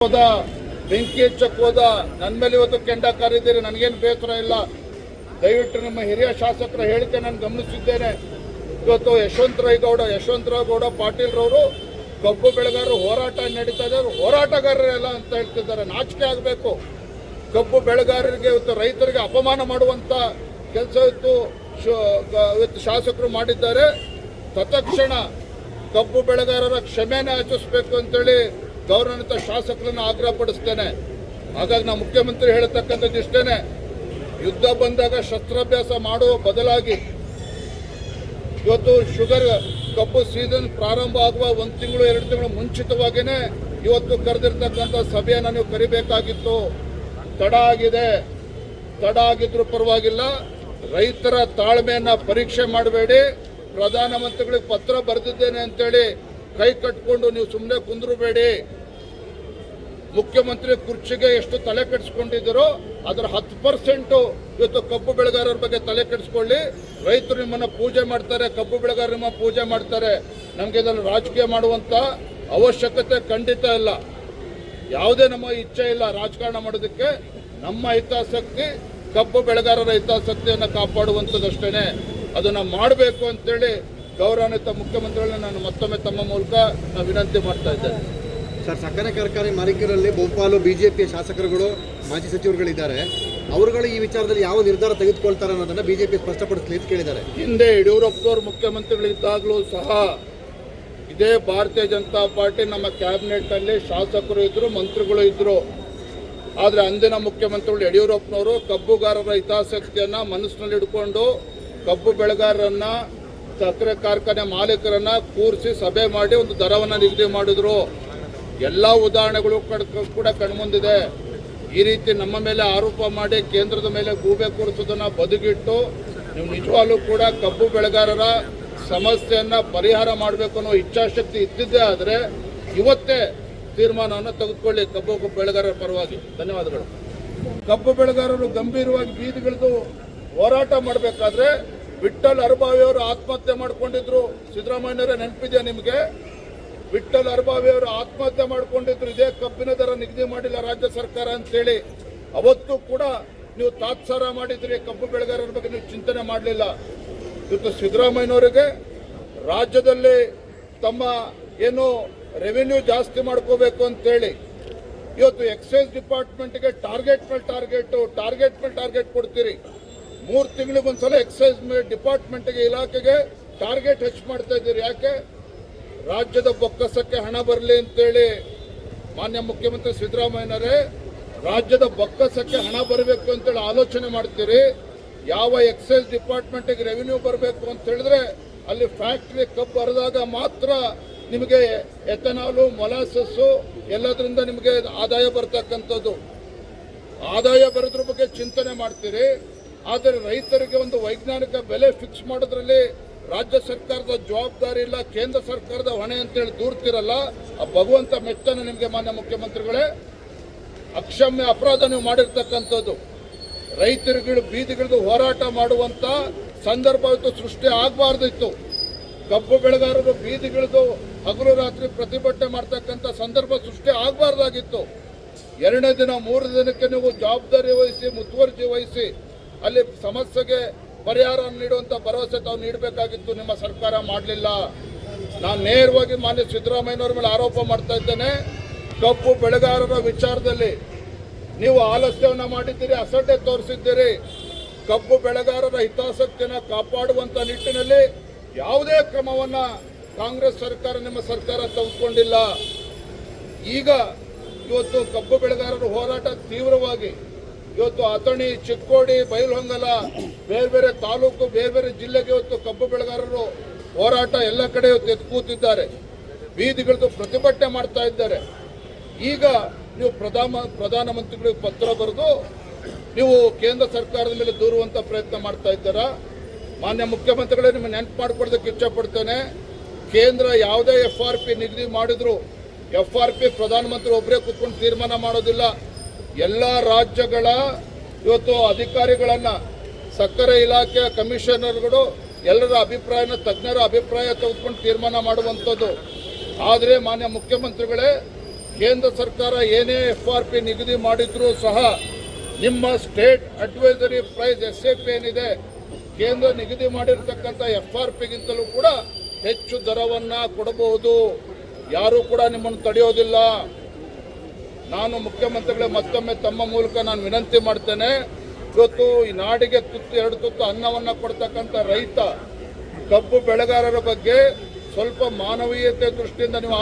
ಹೋದ, ಬೆಂಕಿ ಹಚ್ಚಕ್ಕೆ ಹೋದ, ನನ್ನ ಮೇಲೆ ಇವತ್ತು ಕೆಂಡ ಕಾರಿದ್ದೀರಿ. ನನಗೇನು ಬೇಸರ ಇಲ್ಲ. ದಯವಿಟ್ಟು ನಿಮ್ಮ ಹಿರಿಯ ಶಾಸಕರ ಹೇಳಿಕೆ ನಾನು ಗಮನಿಸಿದ್ದೇನೆ. ಇವತ್ತು ಯಶವಂತರಾವ್ ಗೌಡ ಪಾಟೀಲ್ರವರು ಕಬ್ಬು ಬೆಳೆಗಾರರು ಹೋರಾಟ ನಡೀತಾ ಇದ್ದಾರೆ, ಹೋರಾಟಗಾರರೆಲ್ಲ ಅಂತ ಹೇಳ್ತಿದ್ದಾರೆ. ನಾಚಿಕೆ ಆಗಬೇಕು. ಕಬ್ಬು ಬೆಳೆಗಾರರಿಗೆ ಇವತ್ತು ರೈತರಿಗೆ ಅಪಮಾನ ಮಾಡುವಂತ ಕೆಲಸ ಇವತ್ತು ಶಾಸಕರು ಮಾಡಿದ್ದಾರೆ. ತತ್ಕ್ಷಣ ಕಬ್ಬು ಬೆಳೆಗಾರರ ಕ್ಷಮೆನ ಯಾಚಿಸಬೇಕು ಅಂತೇಳಿ ಗೌರವಾನ್ವಿತ ಶಾಸಕರನ್ನು ಆಗ್ರಹಪಡಿಸ್ತೇನೆ. ಹಾಗಾಗಿ ನಾವು ಮುಖ್ಯಮಂತ್ರಿ ಹೇಳತಕ್ಕಂಥದ್ದು ಇಷ್ಟೇನೆ, ಯುದ್ಧ ಬಂದಾಗ ಶಸ್ತ್ರಾಭ್ಯಾಸ ಮಾಡುವ ಬದಲಾಗಿ ಇವತ್ತು ಕಬ್ಬು ಸೀಸನ್ ಪ್ರಾರಂಭ ಆಗುವ 1 ತಿಂಗಳು 2 ತಿಂಗಳು ಮುಂಚಿತವಾಗಿಯೇ ಇವತ್ತು ಕರೆದಿರ್ತಕ್ಕಂಥ ಸಭೆಯನ್ನು ನೀವು ಕರಿಬೇಕಾಗಿತ್ತು. ತಡ ಆಗಿದ್ರು ಪರವಾಗಿಲ್ಲ. ರೈತರ ತಾಳ್ಮೆಯನ್ನ ಪರೀಕ್ಷೆ ಮಾಡಬೇಡಿ. ಪ್ರಧಾನಮಂತ್ರಿಗಳಿಗೆ ಪತ್ರ ಬರೆದಿದ್ದೇನೆ ಅಂತೇಳಿ ಕೈ ಕಟ್ಕೊಂಡು ನೀವು ಸುಮ್ಮನೆ ಕುಂದ್ರಬೇಡಿ. ಮುಖ್ಯಮಂತ್ರಿ ಕುರ್ಚಿಗೆ ಎಷ್ಟು ತಲೆ ಕೆಡಿಸ್ಕೊಂಡಿದ್ದೀರೋ ಅದರ 10% ಇವತ್ತು ಕಬ್ಬು ಬೆಳೆಗಾರರ ಬಗ್ಗೆ ತಲೆ ಕೆಡಿಸ್ಕೊಳ್ಳಿ. ರೈತರು ನಿಮ್ಮನ್ನ ಪೂಜೆ ಮಾಡ್ತಾರೆ, ಕಬ್ಬು ಬೆಳೆಗಾರರು ನಿಮ್ಮ ಪೂಜೆ ಮಾಡ್ತಾರೆ. ನಮಗೆ ಇದನ್ನು ರಾಜಕೀಯ ಮಾಡುವಂತ ಅವಶ್ಯಕತೆ ಖಂಡಿತ ಇಲ್ಲ. ಯಾವುದೇ ನಮ್ಮ ಇಚ್ಛೆ ಇಲ್ಲ ರಾಜಕಾರಣ ಮಾಡೋದಕ್ಕೆ. ನಮ್ಮ ಹಿತಾಸಕ್ತಿ ಕಬ್ಬು ಬೆಳೆಗಾರರ ಹಿತಾಸಕ್ತಿಯನ್ನು ಕಾಪಾಡುವಂಥದ್ದಷ್ಟೇ. ಅದನ್ನು ಮಾಡಬೇಕು ಅಂತೇಳಿ ಗೌರವಾನ್ವಿತ ಮುಖ್ಯಮಂತ್ರಿಗಳನ್ನ ನಾನು ಮತ್ತೊಮ್ಮೆ ತಮ್ಮ ಮೂಲಕ ನಾನು ವಿನಂತಿ ಮಾಡ್ತಾ ಇದ್ದೇನೆ. ಸರ್, ಸಕ್ಕರೆ ಕಾರ್ಖಾನೆ ಮಾಲೀಕರಲ್ಲಿ ಬಹುಪಾಲು ಬಿಜೆಪಿಯ ಶಾಸಕರುಗಳು ಮಾಜಿ ಸಚಿವರುಗಳಿದ್ದಾರೆ. ಅವರುಗಳು ಈ ವಿಚಾರದಲ್ಲಿ ಯಾವ ನಿರ್ಧಾರ ತೆಗೆದುಕೊಳ್ತಾರೆ ಅನ್ನೋದನ್ನ ಬಿಜೆಪಿ ಸ್ಪಷ್ಟಪಡಿಸಲಿ ಅಂತ ಕೇಳಿದ್ದಾರೆ. ಹಿಂದೆ ಯಡಿಯೂರಪ್ಪನವರು ಮುಖ್ಯಮಂತ್ರಿಗಳಿದ್ದಾಗಲೂ ಸಹ ಇದೇ ಭಾರತೀಯ ಜನತಾ ಪಾರ್ಟಿ ನಮ್ಮ ಕ್ಯಾಬಿನೆಟ್ ಅಲ್ಲಿ ಶಾಸಕರು ಇದ್ರು, ಮಂತ್ರಿಗಳು ಇದ್ರು. ಆದರೆ ಅಂದಿನ ಮುಖ್ಯಮಂತ್ರಿಗಳು ಯಡಿಯೂರಪ್ಪನವರು ಕಬ್ಬುಗಾರರ ಹಿತಾಸಕ್ತಿಯನ್ನ ಮನಸ್ಸಿನಲ್ಲಿ ಇಟ್ಕೊಂಡು ಕಬ್ಬು ಬೆಳೆಗಾರರನ್ನ, ಸಕ್ಕರೆ ಕಾರ್ಖಾನೆ ಮಾಲೀಕರನ್ನ ಕೂರಿಸಿ ಸಭೆ ಮಾಡಿ ಒಂದು ದರವನ್ನು ನಿಗದಿ ಮಾಡಿದ್ರು. ಎಲ್ಲ ಉದಾಹರಣೆಗಳು ಕೂಡ ಕಣ್ಮುಂದಿದೆ. ಈ ರೀತಿ ನಮ್ಮ ಮೇಲೆ ಆರೋಪ ಮಾಡಿ ಕೇಂದ್ರದ ಮೇಲೆ ಗೂಬೆ ಕೂರಿಸೋದನ್ನ ಬದಿಗಿಟ್ಟು ನೀವು ನಿಜವಾಗ್ಲೂ ಕೂಡ ಕಬ್ಬು ಬೆಳೆಗಾರರ ಸಮಸ್ಯೆಯನ್ನ ಪರಿಹಾರ ಮಾಡಬೇಕು ಅನ್ನೋ ಇಚ್ಛಾಶಕ್ತಿ ಇದ್ದಿದ್ದೇ ಆದರೆ ಇವತ್ತೇ ತೀರ್ಮಾನವನ್ನು ತೆಗೆದುಕೊಳ್ಳಿ ಕಬ್ಬು ಬೆಳೆಗಾರರ ಪರವಾಗಿ. ಧನ್ಯವಾದಗಳು. ಕಬ್ಬು ಬೆಳೆಗಾರರು ಗಂಭೀರವಾಗಿ ಬೀದಿಗಿಳಿದು ಹೋರಾಟ ಮಾಡಬೇಕಾದ್ರೆ ವಿಠ್ಠಲ್ ಅರಬಾವಿ ಅವರು ಆತ್ಮಹತ್ಯೆ ಮಾಡ್ಕೊಂಡಿದ್ರು. ಸಿದ್ದರಾಮಯ್ಯನವರೇ ನೆನಪಿದೆಯಾ ನಿಮಗೆ? ವಿಠ್ಠಲ್ ಅರಬಾವಿ ಅವರು ಆತ್ಮಹತ್ಯೆ ಮಾಡ್ಕೊಂಡಿದ್ರು. ಇದೇ ಕಬ್ಬಿನ ದರ ನಿಗದಿ ಮಾಡಿಲ್ಲ ರಾಜ್ಯ ಸರ್ಕಾರ ಅಂತೇಳಿ. ಅವತ್ತು ಕೂಡ ನೀವು ತಾತ್ಸಾರ ಮಾಡಿದ್ರಿ. ಕಬ್ಬು ಬೆಳೆಗಾರರ ಬಗ್ಗೆ ನೀವು ಚಿಂತನೆ ಮಾಡಲಿಲ್ಲ. ಇವತ್ತು ಸಿದ್ದರಾಮಯ್ಯನವರಿಗೆ ರಾಜ್ಯದಲ್ಲಿ ತಮ್ಮ ಏನು ರೆವಿನ್ಯೂ ಜಾಸ್ತಿ ಮಾಡ್ಕೋಬೇಕು ಅಂತೇಳಿ ಇವತ್ತು ಎಕ್ಸೈಸ್ ಡಿಪಾರ್ಟ್ಮೆಂಟ್ಗೆ ಟಾರ್ಗೆಟ್ ಮೇಲೆ ಟಾರ್ಗೆಟ್ ಕೊಡ್ತೀರಿ. 3 ತಿಂಗಳಿಗೊಂದ್ಸಲ ಎಕ್ಸೈಸ್ ಡಿಪಾರ್ಟ್ಮೆಂಟ್ಗೆ, ಇಲಾಖೆಗೆ ಟಾರ್ಗೆಟ್ ಹೆಚ್ಚು ಮಾಡ್ತಾ ಇದ್ದೀರಿ. ಯಾಕೆ? ರಾಜ್ಯದ ಬೊಕ್ಕಸಕ್ಕೆ ಹಣ ಬರಲಿ ಅಂತೇಳಿ. ಮಾನ್ಯ ಮುಖ್ಯಮಂತ್ರಿ ಸಿದ್ದರಾಮಯ್ಯನವರೇ, ರಾಜ್ಯದ ಬೊಕ್ಕಸಕ್ಕೆ ಹಣ ಬರಬೇಕು ಅಂತೇಳಿ ಆಲೋಚನೆ ಮಾಡ್ತೀರಿ. ಯಾವ ಎಕ್ಸೈಸ್ ಡಿಪಾರ್ಟ್ಮೆಂಟ್ಗೆ ರೆವಿನ್ಯೂ ಬರಬೇಕು ಅಂತ ಹೇಳಿದ್ರೆ ಅಲ್ಲಿ ಫ್ಯಾಕ್ಟ್ರಿ ಕಬ್ಬು ಹರಿದಾಗ ಮಾತ್ರ ನಿಮಗೆ ಎಥನಾಲು, ಮೊಲಾಸಸ್ಸು ಎಲ್ಲದರಿಂದ ನಿಮಗೆ ಆದಾಯ ಬರ್ತಕ್ಕಂಥದ್ದು. ಆದಾಯ ಬರೋದ್ರ ಬಗ್ಗೆ ಚಿಂತನೆ ಮಾಡ್ತೀರಿ. ಆದರೆ ರೈತರಿಗೆ ಒಂದು ವೈಜ್ಞಾನಿಕ ಬೆಲೆ ಫಿಕ್ಸ್ ಮಾಡೋದ್ರಲ್ಲಿ ರಾಜ್ಯ ಸರ್ಕಾರದ ಜವಾಬ್ದಾರಿ ಇಲ್ಲ, ಕೇಂದ್ರ ಸರ್ಕಾರದ ಹೊಣೆ ಅಂತೇಳಿ ದೂರ್ತಿರಲ್ಲ. ಆ ಭಗವಂತ ಮೆಚ್ಚನ ನಿಮಗೆ ಮಾನ್ಯ ಮುಖ್ಯಮಂತ್ರಿಗಳೇ. ಅಕ್ಷಮ್ಯ ಅಪರಾಧ ನೀವು ಮಾಡಿರ್ತಕ್ಕಂಥದ್ದು. ರೈತರುಗಳು ಬೀದಿಗಿಳಿದು ಹೋರಾಟ ಮಾಡುವಂತ ಸಂದರ್ಭ ಇವತ್ತು ಸೃಷ್ಟಿ ಆಗಬಾರ್ದಿತ್ತು. ಕಬ್ಬು ಬೆಳೆಗಾರರು ಬೀದಿಗಿಳಿದು ಹಗಲು ರಾತ್ರಿ ಪ್ರತಿಭಟನೆ ಮಾಡ್ತಕ್ಕಂಥ ಸಂದರ್ಭ ಸೃಷ್ಟಿ ಆಗಬಾರ್ದಾಗಿತ್ತು. 2ನೇ ದಿನ 3 ದಿನಕ್ಕೆ ನೀವು ಜವಾಬ್ದಾರಿ ವಹಿಸಿ, ಮುತುವರ್ಜಿ ವಹಿಸಿ ಅಲ್ಲಿ ಸಮಸ್ಯೆಗೆ ಪರಿಹಾರ ನೀಡುವಂತ ಭರವಸೆ ತಾವು ನೀಡಬೇಕಾಗಿತ್ತು. ನಿಮ್ಮ ಸರ್ಕಾರ ಮಾಡಲಿಲ್ಲ. ನಾನು ನೇರವಾಗಿ ಮಾನ್ಯ ಸಿದ್ದರಾಮಯ್ಯನವರ ಮೇಲೆ ಆರೋಪ ಮಾಡ್ತಾ ಇದ್ದೇನೆ. ಕಬ್ಬು ಬೆಳೆಗಾರರ ವಿಚಾರದಲ್ಲಿ ನೀವು ಆಲಸ್ಯವನ್ನು ಮಾಡಿದ್ದೀರಿ, ಅಸಡ್ಡೆ ತೋರಿಸಿದ್ದೀರಿ. ಕಬ್ಬು ಬೆಳೆಗಾರರ ಹಿತಾಸಕ್ತಿಯನ್ನು ಕಾಪಾಡುವಂತ ನಿಟ್ಟಿನಲ್ಲಿ ಯಾವುದೇ ಕ್ರಮವನ್ನ ಕಾಂಗ್ರೆಸ್ ಸರ್ಕಾರ, ನಿಮ್ಮ ಸರ್ಕಾರ ತೆಗೆದುಕೊಂಡಿಲ್ಲ. ಈಗ ಇವತ್ತು ಕಬ್ಬು ಬೆಳೆಗಾರರ ಹೋರಾಟ ತೀವ್ರವಾಗಿ ಇವತ್ತು ಅಥಣಿ, ಚಿಕ್ಕೋಡಿ, ಬೈಲಹೊಂಗಲ, ಬೇರೆ ತಾಲೂಕು, ಬೇರೆ ಜಿಲ್ಲೆಗೆ ಇವತ್ತು ಕಬ್ಬು ಬೆಳೆಗಾರರು ಹೋರಾಟ ಎಲ್ಲ ಕಡೆ ಇವತ್ತು ಎದ್ದು ಕೂತಿದ್ದಾರೆ. ಬೀದಿಗಿಳಿದು ಪ್ರತಿಭಟನೆ ಮಾಡ್ತಾ ಇದ್ದಾರೆ. ಈಗ ನೀವು ಪ್ರಧಾನಮಂತ್ರಿಗಳಿಗೆ ಪತ್ರ ಬರೆದು ನೀವು ಕೇಂದ್ರ ಸರ್ಕಾರದ ಮೇಲೆ ದೂರುವಂತ ಪ್ರಯತ್ನ ಮಾಡ್ತಾ ಇದ್ದಾರಾ? ಮಾನ್ಯ ಮುಖ್ಯಮಂತ್ರಿಗಳೇ, ನಿಮಗೆ ನೆನಪು ಮಾಡಿಕೊಡೋದಕ್ಕೆ ಇಚ್ಛಪಡ್ತೇನೆ. ಕೇಂದ್ರ ಯಾವುದೇ FRP ನಿಗದಿ ಮಾಡಿದ್ರು FRP ಪ್ರಧಾನಮಂತ್ರಿ ಒಬ್ಬರೇ ಕೂತ್ಕೊಂಡು ತೀರ್ಮಾನ ಮಾಡೋದಿಲ್ಲ. ಎಲ್ಲ ರಾಜ್ಯಗಳ ಇವತ್ತು ಅಧಿಕಾರಿಗಳನ್ನ, ಸಕ್ಕರೆ ಇಲಾಖೆಯ ಕಮಿಷನರ್ಗಳು ಎಲ್ಲರ ಅಭಿಪ್ರಾಯನ, ತಜ್ಞರ ಅಭಿಪ್ರಾಯ ತೆಗೆದುಕೊಂಡು ತೀರ್ಮಾನ ಮಾಡುವಂಥದ್ದು. ಆದರೆ ಮಾನ್ಯ ಮುಖ್ಯಮಂತ್ರಿಗಳೇ, ಕೇಂದ್ರ ಸರ್ಕಾರ ಏನೇ FRP ನಿಗದಿ ಮಾಡಿದ್ರೂ ಸಹ ನಿಮ್ಮ ಸ್ಟೇಟ್ ಅಡ್ವೈಸರಿ ಪ್ರೈಸ್ SAP ಏನಿದೆ ಕೇಂದ್ರ ನಿಗದಿ ಮಾಡಿರ್ತಕ್ಕಂಥ FRPಗಿಂತಲೂ ಕೂಡ ಹೆಚ್ಚು ದರವನ್ನು ಕೊಡಬಹುದು. ಯಾರೂ ಕೂಡ ನಿಮ್ಮನ್ನು ತಡೆಯೋದಿಲ್ಲ. ನಾನು ಮುಖ್ಯಮಂತ್ರಿಗಳೇ ಮತ್ತೊಮ್ಮೆ ತಮ್ಮ ಮೂಲಕ ನಾನು ವಿನಂತಿ ಮಾಡ್ತೇನೆ, ಇವತ್ತು ಈ ನಾಡಿಗೆ ತುತ್ತು ಎರಡು ತುತ್ತು ಅನ್ನವನ್ನು ಕೊಡ್ತಕ್ಕಂಥ ರೈತ ಕಬ್ಬು ಬೆಳೆಗಾರರ ಬಗ್ಗೆ ಸ್ವಲ್ಪ ಮಾನವೀಯತೆ ದೃಷ್ಟಿಯಿಂದ ನೀವು